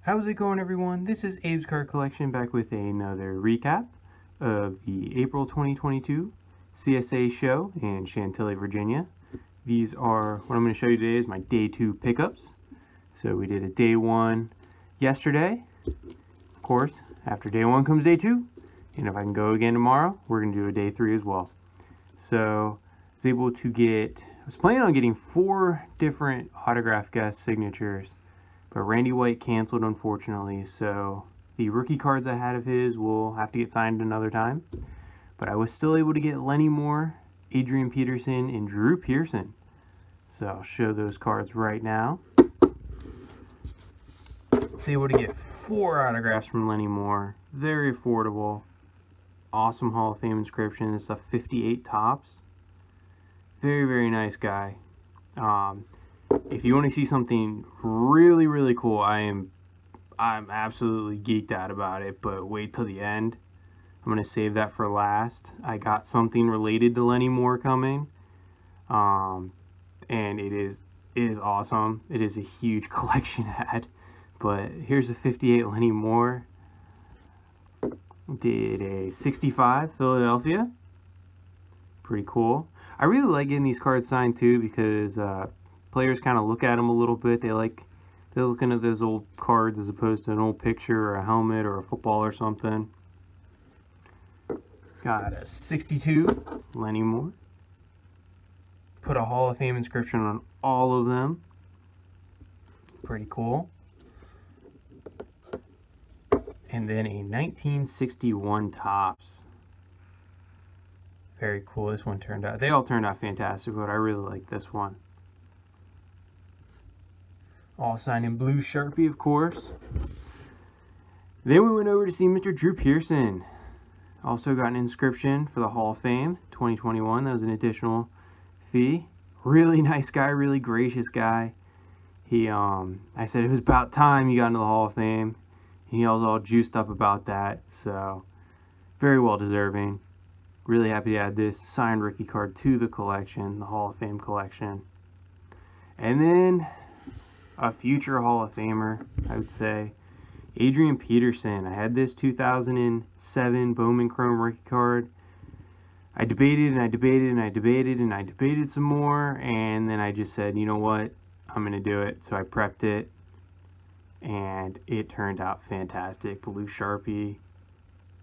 How's it going, everyone? This is Abe's Card Collection back with another recap of the April 2022 CSA show in Chantilly, Virginia. These are, what I'm going to show you today is my day 2 pickups. So we did a day 1 yesterday. Of course, after day 1 comes day 2. And if I can go again tomorrow, we're going to do a day 3 as well. So I was able to get, I was planning on getting 4 different autograph guest signatures. But Randy White canceled, unfortunately, so the rookie cards I had of his will have to get signed another time. But I was still able to get Lenny Moore, Adrian Peterson, and Drew Pearson. So I'll show those cards right now. Was able to get 4 autographs from Lenny Moore. Very affordable. Awesome Hall of Fame inscription. It's a 58 tops. Very, very nice guy. If you want to see something really, really cool, I'm absolutely geeked out about it, but wait till the end. I'm going to save that for last. I got something related to Lenny Moore coming, and it is awesome. It is a huge collection ad, but here's a 58 Lenny Moore. Did a 65 Philadelphia. Pretty cool. I really like getting these cards signed too, because players kind of look at them a little bit. They're looking at those old cards as opposed to an old picture or a helmet or a football or something. Got a 62 Lenny Moore. Put a Hall of Fame inscription on all of them. Pretty cool. And then a 1961 Topps. Very cool. This one turned out, they all turned out fantastic, but I really like this one. All signed in blue Sharpie, of course. Then we went over to see Mr. Drew Pearson. Also got an inscription for the Hall of Fame 2021. That was an additional fee. Really nice guy, really gracious guy. I said it was about time he got into the Hall of Fame. He was all juiced up about that, so very well deserving. Really happy to add this signed rookie card to the collection, the Hall of Fame collection. And then a future Hall of Famer, I would say, Adrian Peterson. I had this 2007 Bowman Chrome rookie card. I debated and I debated and I debated and I debated some more, and then I just said, you know what, I'm going to do it. So I prepped it, and it turned out fantastic. Blue Sharpie.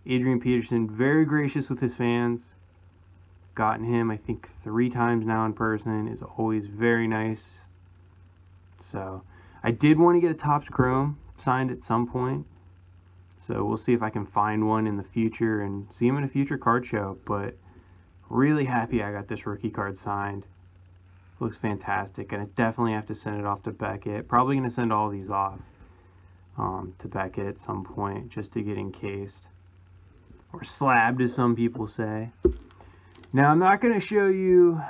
Adrian Peterson, very gracious with his fans. Gotten him, I think, 3 times now in person. Is always very nice. So I did want to get a Topps Chrome signed at some point. So we'll see if I can find one in the future and see him in a future card show. But really happy I got this rookie card signed. Looks fantastic. And I definitely have to send it off to Beckett. Probably going to send all these off to Beckett at some point just to get encased. Or slabbed, as some people say. Now, I'm not going to show you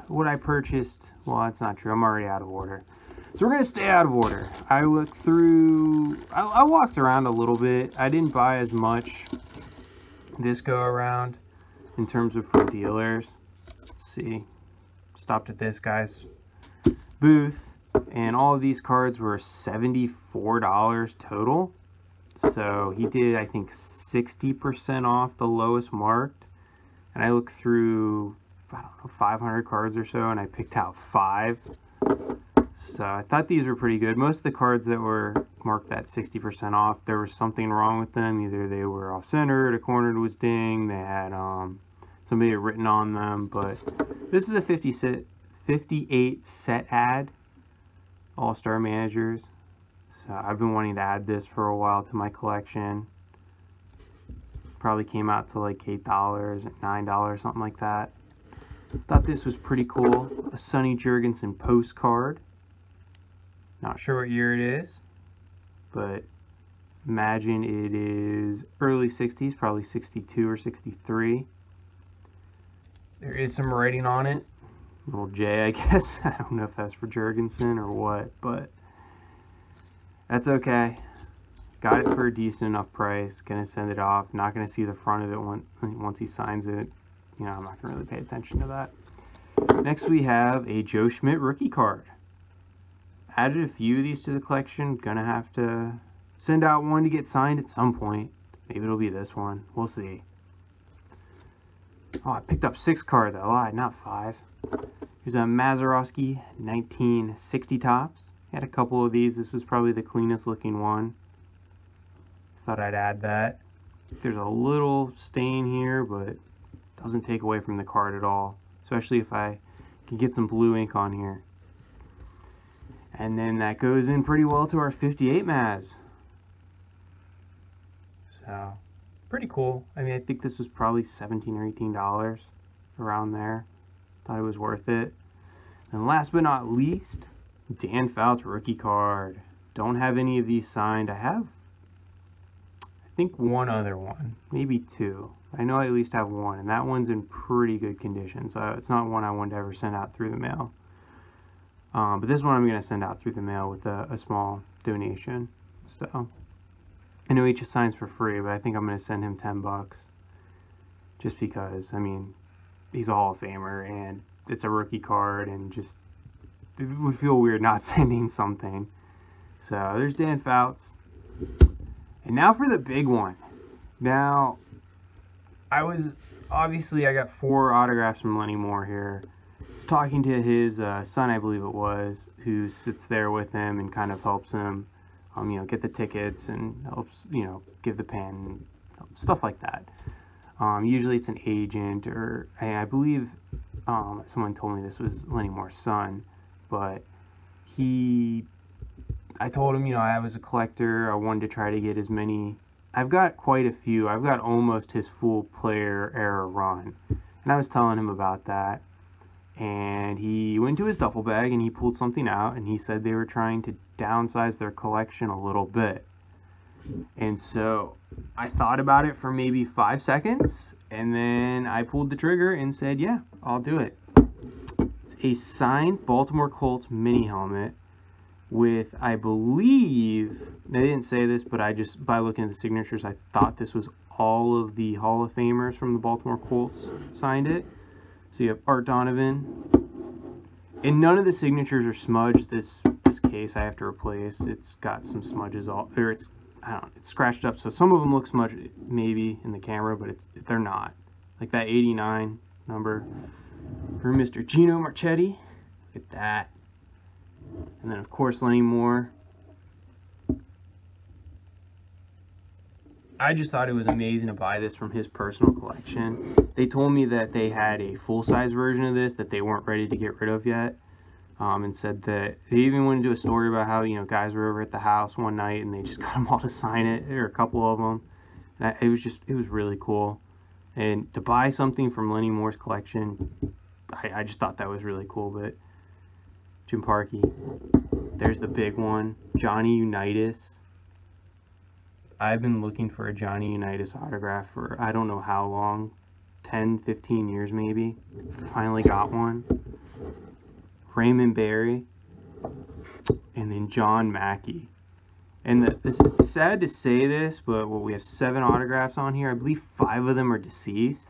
what I purchased. Well, that's not true. I'm already out of order. So we're going to stay out of order. I looked through, I walked around a little bit. I didn't buy as much this go around in terms of from dealers. Let's see. Stopped at this guy's booth, and all of these cards were $74 total. So he did, I think, 60% off the lowest marked. And I looked through, I don't know, 500 cards or so, and I picked out 5. So I thought these were pretty good. Most of the cards that were marked that 60% off, there was something wrong with them. Either they were off-centered, a corner was dinged, they had somebody had written on them. But this is a 58 set ad, All-Star Managers. So I've been wanting to add this for a while to my collection. Probably came out to like $8, $9, something like that. Thought this was pretty cool. A Sonny Jurgensen postcard. Not sure what year it is, but imagine it is early 60s, probably 62 or 63. There is some writing on it. Little J, I guess. I don't know if that's for Jurgensen or what, but that's okay. Got it for a decent enough price. Gonna send it off. Not gonna see the front of it once he signs it. You know, I'm not gonna really pay attention to that. Next we have a Joe Schmidt rookie card. Added a few of these to the collection. Gonna have to send out one to get signed at some point. Maybe it'll be this one. We'll see. Oh, I picked up 6 cards. I lied, not 5. Here's a Mazeroski 1960 Topps. Had a couple of these. This was probably the cleanest looking one. Thought I'd add that. There's a little stain here, but it doesn't take away from the card at all. Especially if I can get some blue ink on here. And then that goes in pretty well to our 58 Maz. So, pretty cool. I mean, I think this was probably $17 or $18 around there. Thought it was worth it. And last but not least, Dan Phelps rookie card. Don't have any of these signed. I have, I think, one other one, maybe 2. I know I at least have one, and that one's in pretty good condition, so it's not one I wanted to ever send out through the mail. But this one I'm going to send out through the mail with a small donation. So, I know he just signs for free, but I think I'm going to send him $10. Just because, I mean, he's a Hall of Famer, and it's a rookie card, and just, it would feel weird not sending something. So, there's Dan Phelps. And now for the big one. Now, I got 4 autographs from Lenny Moore here. I was talking to his son, I believe it was, who sits there with him and kind of helps him, get the tickets and helps, give the pen, stuff like that. Usually it's an agent, or I believe someone told me this was Lenny Moore's son, but I told him, I was a collector, I wanted to try to get as many. I've got quite a few. I've got almost his full player era run. And I was telling him about that. And he went to his duffel bag and he pulled something out, and he said they were trying to downsize their collection a little bit. And so I thought about it for maybe 5 seconds, and then I pulled the trigger and said, yeah, I'll do it. It's a signed Baltimore Colts mini helmet with, I believe, they didn't say this, but by looking at the signatures, I thought this was all of the Hall of Famers from the Baltimore Colts signed it. So you have Art Donovan, and none of the signatures are smudged. This case I have to replace. It's got some smudges it's scratched up. So some of them look smudged maybe in the camera, but they're not. Like that 89 number for Mr. Gino Marchetti. Look at that. And then, of course, Lenny Moore. I just thought it was amazing to buy this from his personal collection. They told me that they had a full-size version of this that they weren't ready to get rid of yet. And said that they even went into a story about how, guys were over at the house one night and they just got them all to sign it, or a couple of them. And it was really cool. And to buy something from Lenny Moore's collection, I just thought that was really cool. But Jim Parkey, there's the big one, Johnny Unitas. I've been looking for a Johnny Unitas autograph for I don't know how long, 10, 15 years maybe. Finally got one. Raymond Barry, and then John Mackey. And it's sad to say this, but we have 7 autographs on here. I believe 5 of them are deceased,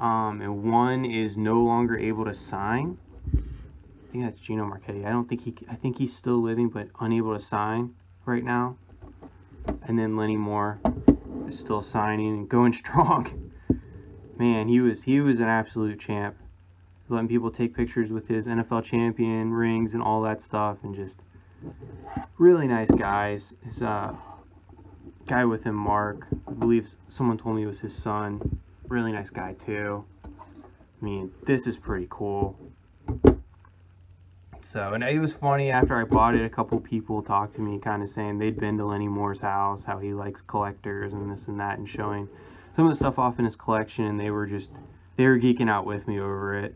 and 1 is no longer able to sign. I think that's Gino Marchetti. I think he's still living, but unable to sign right now. And then Lenny Moore is still signing and going strong. Man, he was an absolute champ. Letting people take pictures with his NFL champion rings and all that stuff, and just really nice guys. His guy with him, Mark, I believe someone told me it was his son. Really nice guy too. I mean, this is pretty cool. So, and it was funny, after I bought it, a couple people talked to me kind of saying they'd been to Lenny Moore's house, how he likes collectors and this and that, and showing some of the stuff off in his collection, and they were geeking out with me over it.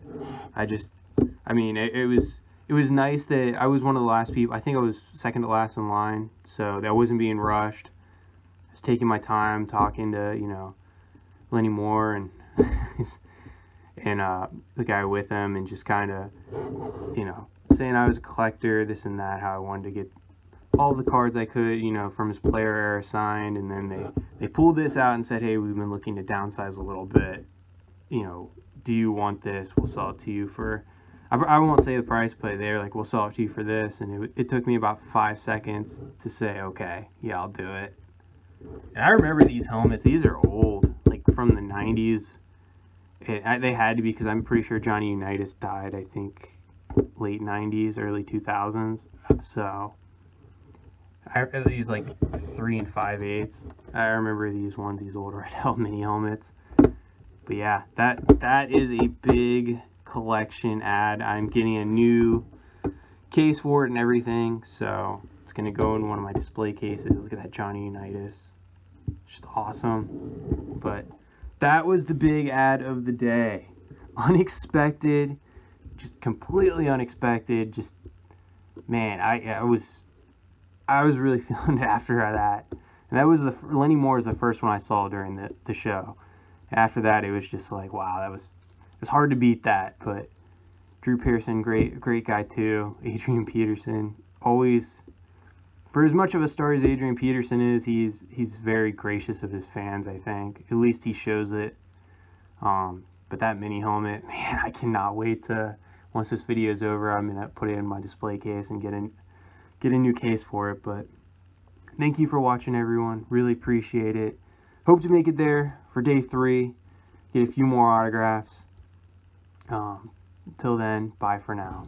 I mean, it was nice that I was one of the last people. I think I was second to last in line, so that wasn't being rushed. I was taking my time talking to, Lenny Moore and the guy with him, and just kind of, saying I was a collector, this and that, how I wanted to get all the cards I could, from his player era signed. And then they pulled this out and said, hey, we've been looking to downsize a little bit. Do you want this? We'll sell it to you for I won't say the price, but they're like, we'll sell it to you for this, and it took me about 5 seconds to say, okay, yeah, I'll do it. And I remember these helmets. These are old, like from the 90s. They had to be, because I'm pretty sure Johnny Unitas died, I think, late 90s, early 2000s. So these like 3 5/8. I remember these ones, these old Red Hell mini helmets. But yeah, that is a big collection ad. I'm getting a new case for it and everything, so it's gonna go in one of my display cases. Look at that Johnny Unitas, just awesome. But that was the big ad of the day. Unexpected, just completely unexpected. Just, man, I was really feeling it after that. And that was Lenny Moore is the first one I saw during the show. After that, it was just like, wow, it was hard to beat that. But Drew Pearson, great guy too. Adrian Peterson, always, for as much of a star as Adrian Peterson is, he's very gracious of his fans, I think. At least he shows it. But that mini helmet, man, I cannot wait to, once this video is over, I'm gonna put it in my display case and get a new case for it. But thank you for watching, everyone. Really appreciate it. Hope to make it there for day 3. Get a few more autographs. Until then, bye for now.